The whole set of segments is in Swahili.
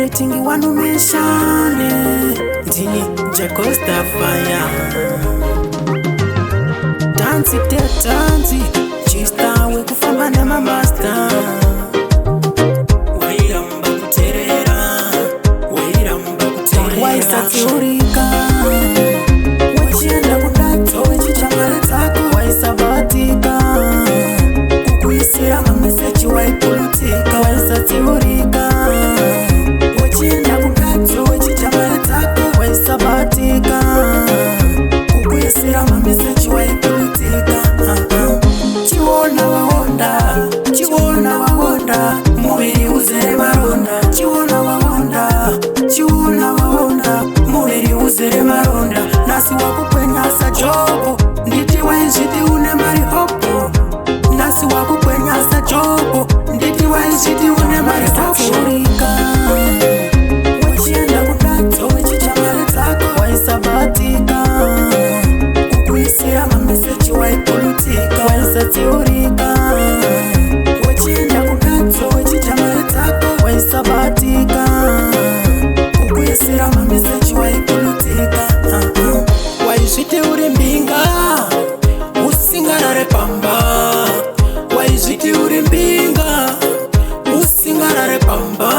tingi wanu meshane Dini Jacosta fire Dansi te dansi Chista we kufamba na mamasta Wairamba kuterera Wairamba kuterera Waisa tiurika Wachienda kudato Wachichamale tako Waisa batika Kukuisira mamesechi waipulutika Waisa tiurika Wachienda kudato Wachichamale tako Waisa batika Kukuisira mamesechi waipulutika Chiwona wawonda Chiwona wawonda Mubiri uzere maronda Chiwona wawonda Chiwona wawonda Mubiri uzere maronda Nasi wakukwenya sa jobo Nditi wenziti une mari hopo Nasi wakukwenya sa jobo Nditi wenziti une mari hopo Wachienda kudato Wachichamale tako Waisa batika Kukuisira mamesechi waipulutika Waisa tiurika Wachienda kudato Wachichamale tako Waisa batika Kukuisira mamesechi waipulutika Waizviti uri mbinga Usingarare pamba Waizviti uri mbinga Usingarare pamba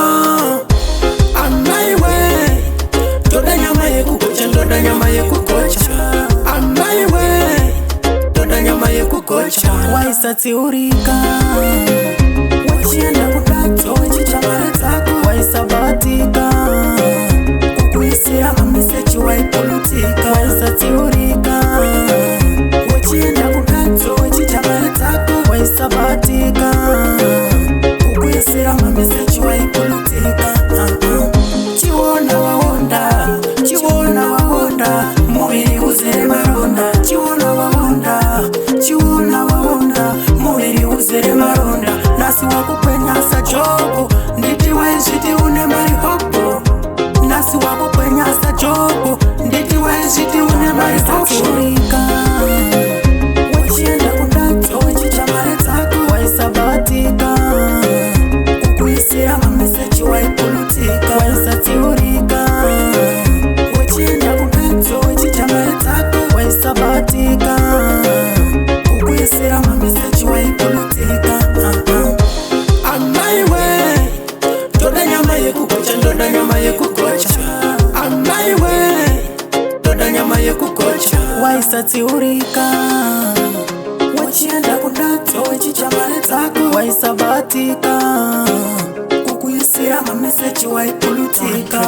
Amaiwe Toda nyama yekukocha Ndoda nyama yekukocha Amaiwe Toda nyama yekukocha Waisa tiurika Wachienda kudato Wachichamale tako Waisa batika Kukuisira mamesechi waipulutika Waisa tiurika Wachienda kudato Wachichamale tako Waisa batika Kukuisira mamesechi waipulutika Chiwona wawonda Chiwona wawonda Mubiri uzere maronda Chiwona wawonda Chiwona wawonda Mubiri uzere maronda Nasi wakukwenya sa jobo Nditi wenziti une mari hopo Nasi wakukwenya sa jobo Nditi wenziti une mari hopo Wachienda kudato Wachichamale tako Waisa batika Kukuisira mamesechi waipulutika Waisa tiurika Wachienda kudato Wachichamale tako Waisa batika Kukuisira mamesechi waipulutika Amaiwe Toda nyama yekukocha Ndoda nyama yekukocha Amaiwe Toda nyama yekukocha Waisa tiurika Wachienda kudato Wachichamale tako Waisa batika Kukuisira mamesechi waipulutika